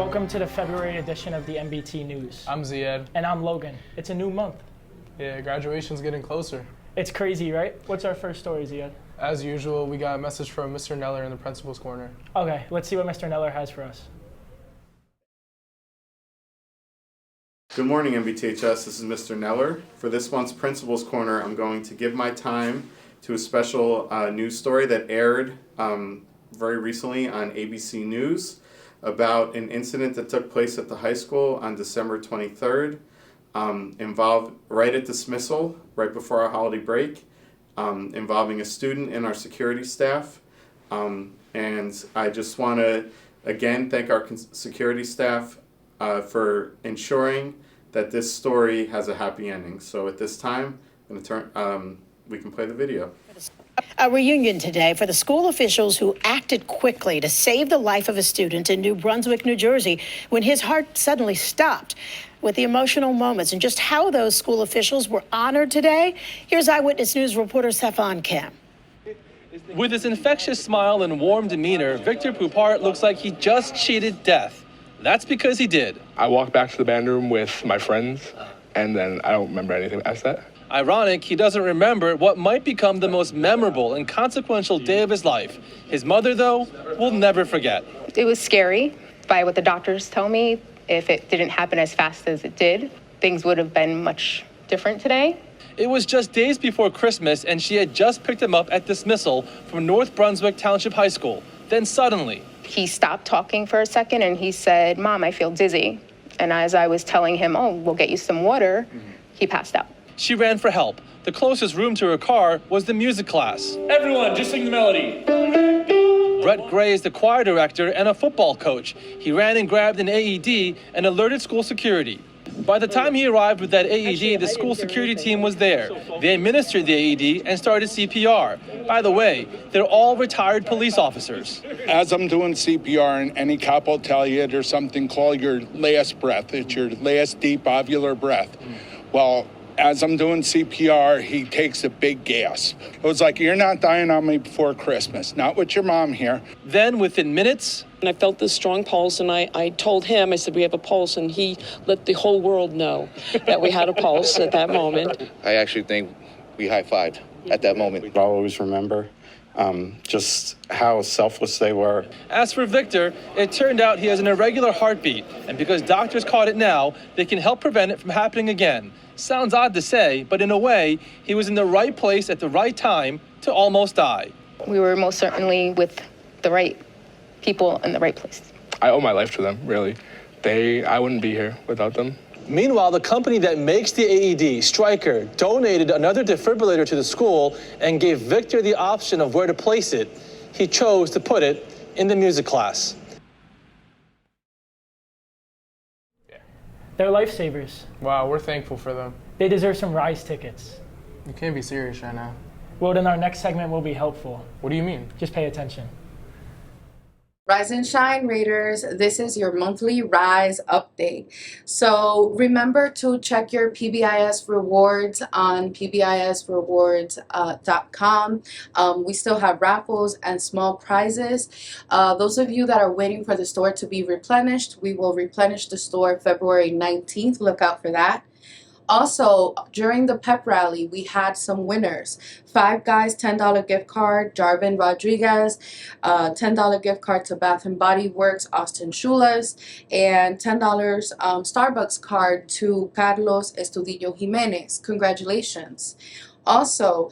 Welcome to the February edition of the NBT News. I'm Ziad. And I'm Logan. It's a new month. Yeah, graduation's getting closer. It's crazy, right? What's our first story, Ziad? As usual, we got a message from Mr. Neller in the principal's corner. Okay, let's see what Mr. Neller has for us. Good morning, NBTHS. This is Mr. Neller. For this month's Principal's Corner, I'm going to give my time to a special news story that aired very recently on ABC News about an incident that took place at the high school on December 23rd, involved right at dismissal, right before our holiday break, involving a student and our security staff. And I just want to, again, thank our security staff for ensuring that this story has a happy ending. So at this time, I'm going to turn, we can play the video. A reunion today for the school officials who acted quickly to save the life of a student in New Brunswick, New Jersey, when his heart suddenly stopped. With the emotional moments and just how those school officials were honored today, here's Eyewitness News reporter Stefan Kim. With his infectious smile and warm demeanor, Victor Poupart looks like he just cheated death. That's because he did. I walked back to the band room with my friends, and then I don't remember anything past that. Ironic, he doesn't remember what might become the most memorable and consequential day of his life. His mother, though, will never forget. It was scary by what the doctors tell me. If it didn't happen as fast as it did, things would have been much different today. It was just days before Christmas, and she had just picked him up at dismissal from North Brunswick Township High School. Then suddenly, he stopped talking for a second and he said, "Mom, I feel dizzy." And as I was telling him, "Oh, we'll get you some water," he passed out. She ran for help. The closest room to her car was the music class. Everyone, just sing the melody. Brett Gray is the choir director and a football coach. He ran and grabbed an AED and alerted school security. By the time he arrived with that AED, the school security team was there. They administered the AED and started CPR. By the way, they're all retired police officers. As I'm doing CPR, and any cop will tell you there's something called your last breath. It's your last deep ovular breath. Well, as I'm doing CPR, he takes a big gasp. It was like, "You're not dying on me before Christmas, not with your mom here." Then, within minutes, and I felt this strong pulse, and I told him, I said, "We have a pulse," and he let the whole world know that we had a pulse at that moment. I actually think we high-fived at that moment. I'll always remember just how selfless they were. As for Victor, it turned out he has an irregular heartbeat, and because doctors caught it now, they can help prevent it from happening again. Sounds odd to say, but in a way, he was in the right place at the right time to almost die. We were most certainly with the right people in the right place. I owe my life to them, really. I wouldn't be here without them. Meanwhile, the company that makes the AED, Stryker, donated another defibrillator to the school and gave Victor the option of where to place it. He chose to put it in the music class. They're lifesavers. Wow, we're thankful for them. They deserve some Rise tickets. You can't be serious right now. Well, then our next segment will be helpful. What do you mean? Just pay attention. Rise and shine, Raiders. This is your monthly Rise update. So remember to check your PBIS rewards on pbisrewards.com. We still have raffles and small prizes. Those of you that are waiting for the store to be replenished, we will replenish the store February 19th. Look out for that. Also, during the pep rally, we had some winners. Five Guys $10 gift card, Jarvin Rodriguez, $10 gift card to Bath and Body Works, Austin Shulas, and $10 Starbucks card to Carlos Estudillo Jimenez. Congratulations. Also,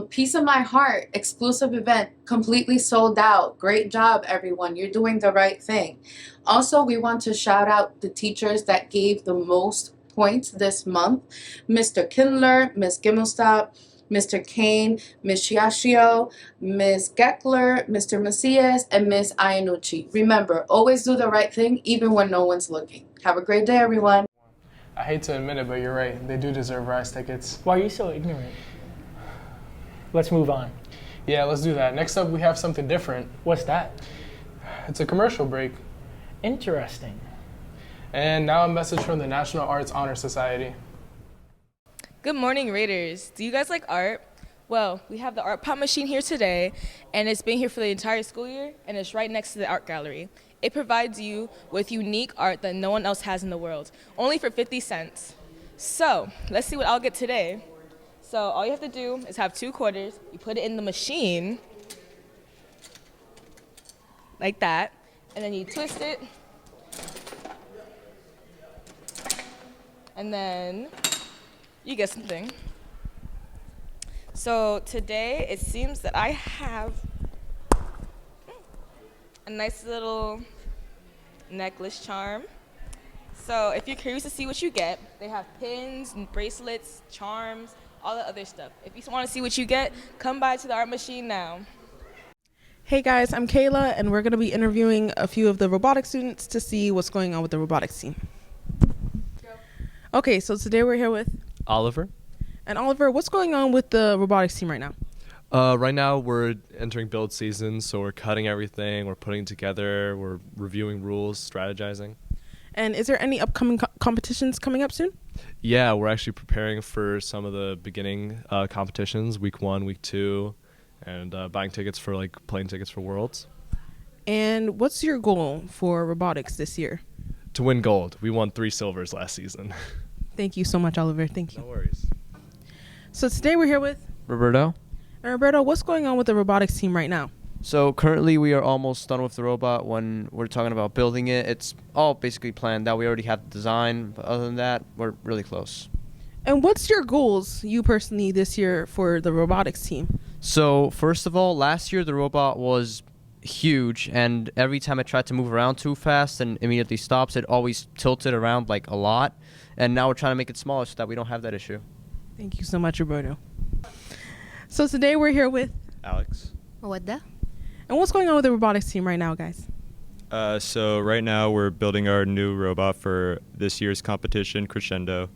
Peace of My Heart exclusive event completely sold out. Great job, everyone. You're doing the right thing. Also, we want to shout out the teachers that gave the most points this month: Mr. Kindler, Ms. Gimmelstop, Mr. Kane, Ms. Chiashio, Ms. Geckler, Mr. Macias, and Ms. Iannucci. Remember, always do the right thing even when no one's looking. Have a great day, everyone. I hate to admit it, but you're right. They do deserve Rise tickets. Why are you so ignorant? Let's move on. Yeah, let's do that. Next up, we have something different. What's that? It's a commercial break. Interesting. And now a message from the National Arts Honor Society. Good morning, Raiders. Do you guys like art? Well, we have the art pop machine here today, and it's been here for the entire school year, and it's right next to the art gallery. It provides you with unique art that no one else has in the world, only for 50 cents. So let's see what I'll get today. So all you have to do is have 2 quarters, you put it in the machine, like that, and then you twist it, and then you get something. So today it seems that I have a nice little necklace charm. So if you're curious to see what you get, they have pins and bracelets, charms, all the other stuff. If you want to see what you get, come by to the art machine now. Hey guys, I'm Kayla, and we're going to be interviewing a few of the robotics students to see what's going on with the robotics team. Okay, so today we're here with Oliver. And Oliver, what's going on with the robotics team right now? Right now we're entering build season, so we're cutting everything, we're putting it together, we're reviewing rules, strategizing. And is there any upcoming competitions coming up soon? Yeah, we're actually preparing for some of the beginning competitions, week 1, week 2, and buying tickets for plane tickets for Worlds. And what's your goal for robotics this year? To win gold. We won 3 silvers last season. Thank you so much, Oliver. Thank you. No worries. So today we're here with Roberto. And Roberto, what's going on with the robotics team right now? So currently we are almost done with the robot. When we're talking about building it, it's all basically planned out. We already have the design, but other than that, we're really close. And what's your goals, you personally, this year for the robotics team? So first of all, last year the robot was huge, and every time I tried to move around too fast and immediately stops, it always tilted around like a lot. And now we're trying to make it smaller so that we don't have that issue. Thank you so much, Roberto. So today we're here with Alex. Mawadda. And what's going on with the robotics team right now, guys? So right now we're building our new robot for this year's competition, Crescendo.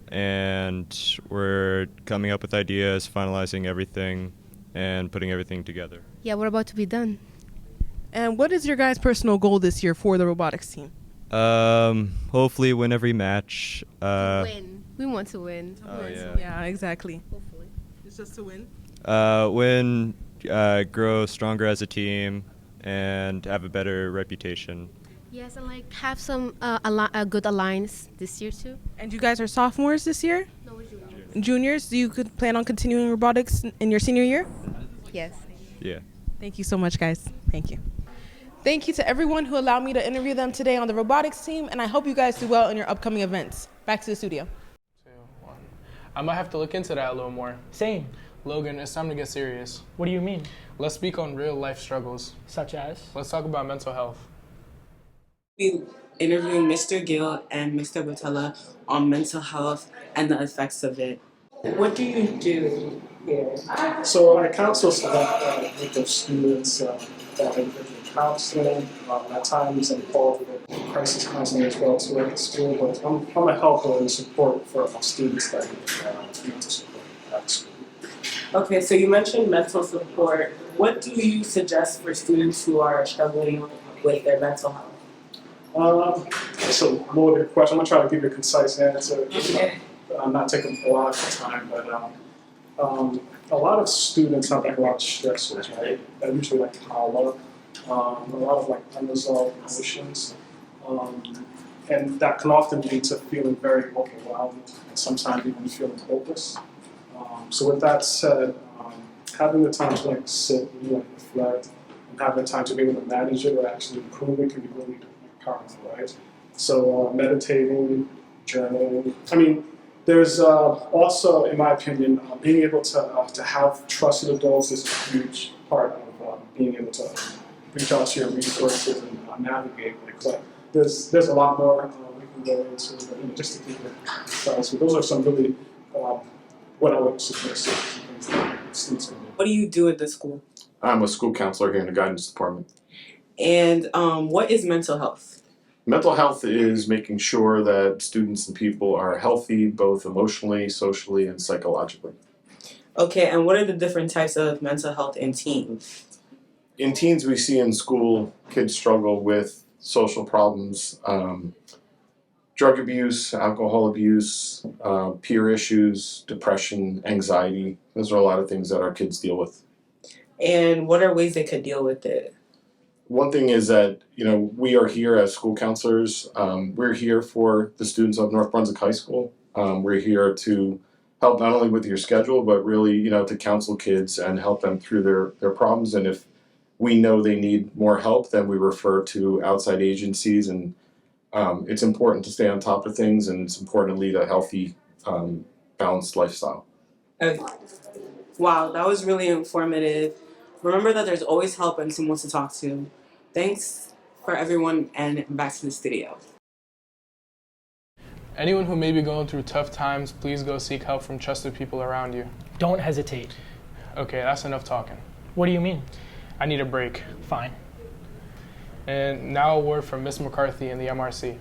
And we're coming up with ideas, finalizing everything, and putting everything together. Yeah, we're about to be done. And what is your guys' personal goal this year for the robotics team? Hopefully win every match. Win. We want to win. Yeah, exactly. Hopefully. It's just to win? Win, grow stronger as a team, and have a better reputation. Yes, and have some a good alliance this year too. And you guys are sophomores this year? No, we're juniors. Juniors? Do you plan on continuing robotics in your senior year? Yes. Yeah. Thank you so much, guys. Thank you. Thank you to everyone who allowed me to interview them today on the robotics team, and I hope you guys do well in your upcoming events. Back to the studio. 2, 1. I might have to look into that a little more. Same. Logan, it's time to get serious. What do you mean? Let's speak on real life struggles. Such as? Let's talk about mental health. Be interviewing Mr. Gill and Mr. Botella on mental health and the effects of it. What do you do here? So I counsel select group of students that are in counseling. At times I'm involved with crisis counseling as well too at the school, but I'm a helper and support for our students that need mental support at school. Okay, so you mentioned mental support. What do you suggest for students who are struggling with their mental health? It's a loaded question. I'm gonna try to give you a concise answer. I'm not taking a lot of time, but a lot of students have a lot of stressors, right? That usually pile up. A lot of unresolved emotions, and that can often lead to feeling very overwhelmed and sometimes even feeling hopeless. So with that said, having the time to sit and reflect and having the time to be able to manage it or actually improve it can be really powerful, right? So meditating, journaling. I mean, there's also, in my opinion, being able to have trusted adults is a huge part of being able to reach out to your resources and navigate. But there's a lot more we can go into, but just to keep it concise. So those are some really what I would suggest students can do. What do you do at the school? I'm a school counselor here in the guidance department. And what is mental health? Mental health is making sure that students and people are healthy, both emotionally, socially, and psychologically. Okay, and what are the different types of mental health in teens? In teens, we see in school kids struggle with social problems, drug abuse, alcohol abuse, peer issues, depression, anxiety. Those are a lot of things that our kids deal with. And what are ways they could deal with it? one thing is that, we are here as school counselors. We're here for the students of North Brunswick High School. We're here to help not only with your schedule, but really, to counsel kids and help them through their problems. And if we know they need more help, then we refer to outside agencies. And it's important to stay on top of things, and it's important to lead a healthy, balanced lifestyle. Wow, that was really informative. Remember that there's always help and someone to talk to. Thanks for everyone, and back to the studio. Anyone who may be going through tough times, please go seek help from trusted people around you. Don't hesitate. Okay, that's enough talking. What do you mean? I need a break. Fine. And now a word from Miss McCarthy in the MRC.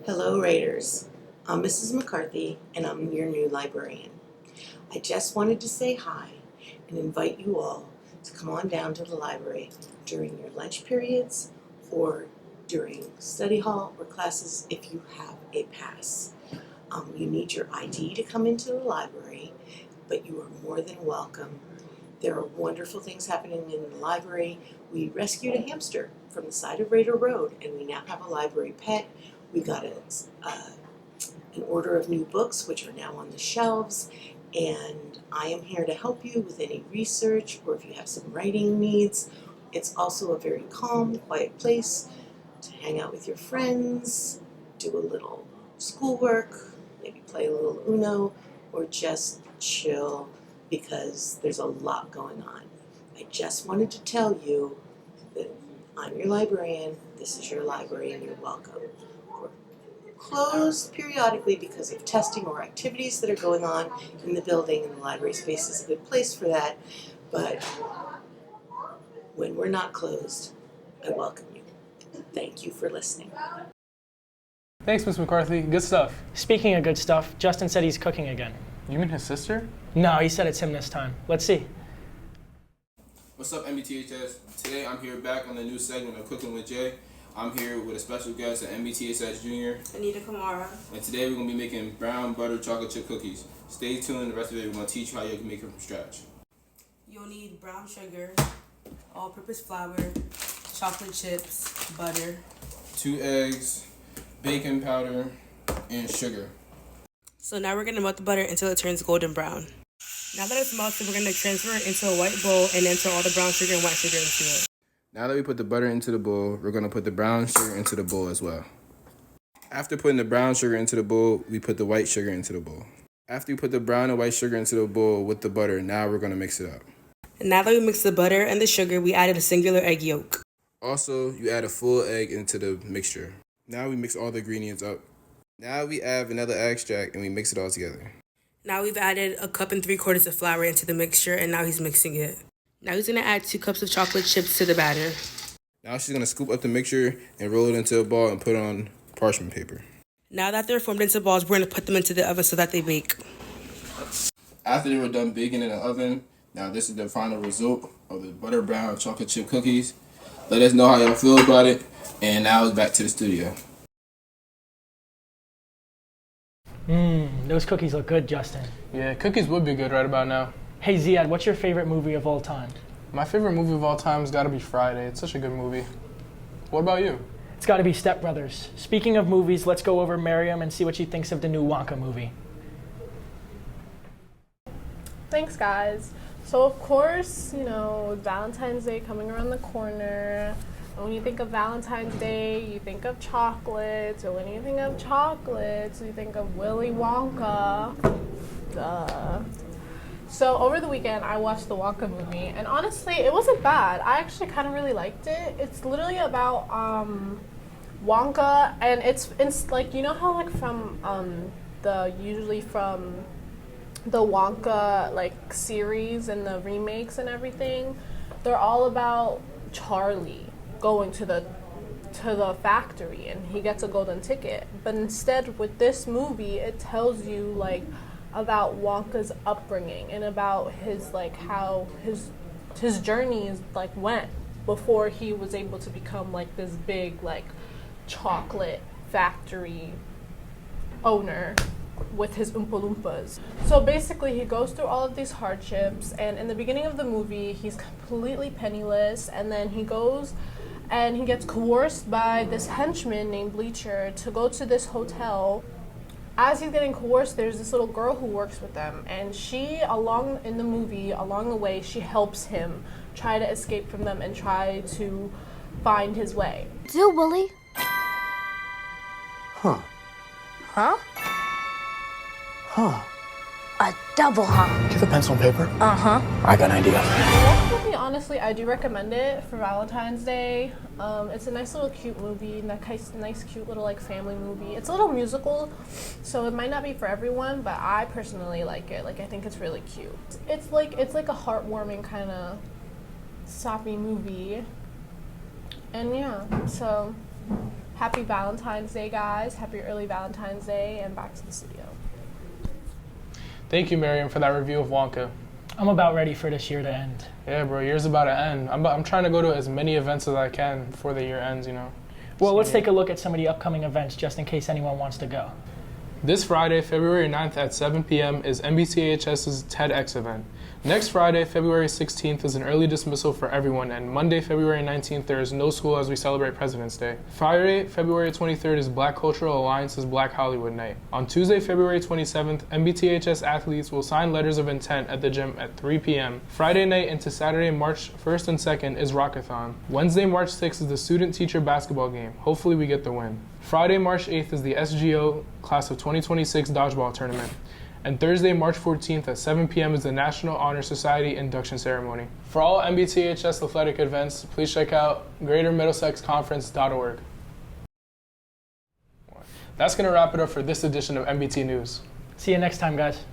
Hello, Raiders. I'm Mrs. McCarthy, and I'm your new librarian. I just wanted to say hi and invite you all to come on down to the library during your lunch periods or during study hall or classes if you have a pass. You need your ID to come into the library, but you are more than welcome. There are wonderful things happening in the library. We rescued a hamster from the side of Raider Road, and we now have a library pet. We got an order of new books, which are now on the shelves, and I am here to help you with any research or if you have some writing needs. It's also a very calm, quiet place to hang out with your friends, do a little schoolwork, maybe play a little Uno, or just chill because there's a lot going on. I just wanted to tell you that I'm your librarian, this is your library, and you're welcome. We're closed periodically because of testing or activities that are going on in the building, and the library space is a good place for that, but when we're not closed, I welcome you. Thank you for listening. Thanks, Miss McCarthy. Good stuff. Speaking of good stuff, Justin said he's cooking again. You mean his sister? No, he said it's him this time. Let's see. What's up, NBTHS? Today I'm here back on the new segment of Cooking with Jay. I'm here with a special guest at NBTHS Jr. Anita Kamara. And today we're going to be making brown butter chocolate chip cookies. Stay tuned, the rest of it we're going to teach you how you can make them from scratch. You'll need brown sugar, all-purpose flour, chocolate chips, butter, 2 eggs, baking powder, and sugar. So now we're going to melt the butter until it turns golden brown. Now that it's melted, we're going to transfer it into a white bowl and enter all the brown sugar and white sugar into it. Now that we put the butter into the bowl, we're going to put the brown sugar into the bowl as well. After putting the brown sugar into the bowl, we put the white sugar into the bowl. After we put the brown and white sugar into the bowl with the butter, now we're going to mix it up. And now that we mixed the butter and the sugar, we added a singular egg yolk. Also, you add a full egg into the mixture. Now we mix all the ingredients up. Now we add vanilla extract and we mix it all together. Now we've added 1 3/4 cups of flour into the mixture, and now he's mixing it. Now he's going to add 2 cups of chocolate chips to the batter. Now she's going to scoop up the mixture and roll it into a ball and put it on parchment paper. Now that they're formed into balls, we're going to put them into the oven so that they bake. After they were done baking in the oven, now this is the final result of the butter brown chocolate chip cookies. Let us know how y'all feel about it, and now it's back to the studio. Those cookies look good, Justin. Yeah, cookies would be good right about now. Hey Ziad, what's your favorite movie of all time? My favorite movie of all time has got to be Friday. It's such a good movie. What about you? It's got to be Step Brothers. Speaking of movies, let's go over Miriam and see what she thinks of the new Wonka movie. Thanks, guys. So, of course, Valentine's Day coming around the corner. When you think of Valentine's Day, you think of chocolates. Or when you think of chocolates, you think of Willy Wonka. Duh. So over the weekend, I watched the Wonka movie, and honestly, it wasn't bad. I actually kind of really liked it. It's literally about Wonka, and it's like, how like from usually from the Wonka like series and the remakes and everything, they're all about Charlie going to the factory, and he gets a golden ticket. But instead, with this movie, it tells you like about Wonka's upbringing and about his like how his journey is like went before he was able to become like this big like chocolate factory owner with his Oompa Loompas. So basically he goes through all of these hardships, and in the beginning of the movie he's completely penniless, and then he goes and he gets coerced by this henchman named Bleacher to go to this hotel. As he's getting coerced, there's this little girl who works with them, and she, along the way, she helps him try to escape from them and try to find his way. Do, Willie? Huh. Huh? Huh. A double huh. Do you have a pencil and paper? Uh-huh. I got an idea. This movie, honestly, I do recommend it for Valentine's Day. It's a nice little cute movie, nice cute little like family movie. It's a little musical, so it might not be for everyone, but I personally like it. Like, I think it's really cute. It's like a heartwarming kind of soppy movie. And yeah, so happy Valentine's Day, guys. Happy early Valentine's Day, and back to the studio. Thank you, Miriam, for that review of Wonka. I'm about ready for this year to end. Yeah, bro, year's about to end. I'm trying to go to as many events as I can before the year ends, you know. Well, So, let's take a look at some of the upcoming events just in case anyone wants to go. This Friday, February 9th at 7 p.m. is NBTHS's TEDx event. Next Friday, February 16th is an early dismissal for everyone, and Monday, February 19th, there is no school as we celebrate President's Day. Friday, February 23rd is Black Cultural Alliance's Black Hollywood Night. On Tuesday, February 27th, NBTHS athletes will sign letters of intent at the gym at 3 p.m. Friday night into Saturday, March 1st and 2nd is Rockathon. Wednesday, March 6th is the student-teacher basketball game. Hopefully we get the win. Friday, March 8th is the SGO Class of 2026 Dodgeball Tournament. And Thursday, March 14th at 7 p.m. is the National Honor Society induction ceremony. For all NBTHS athletic events, please check out greatermiddlesexconference.org. That's going to wrap it up for this edition of NBT News. See you next time, guys.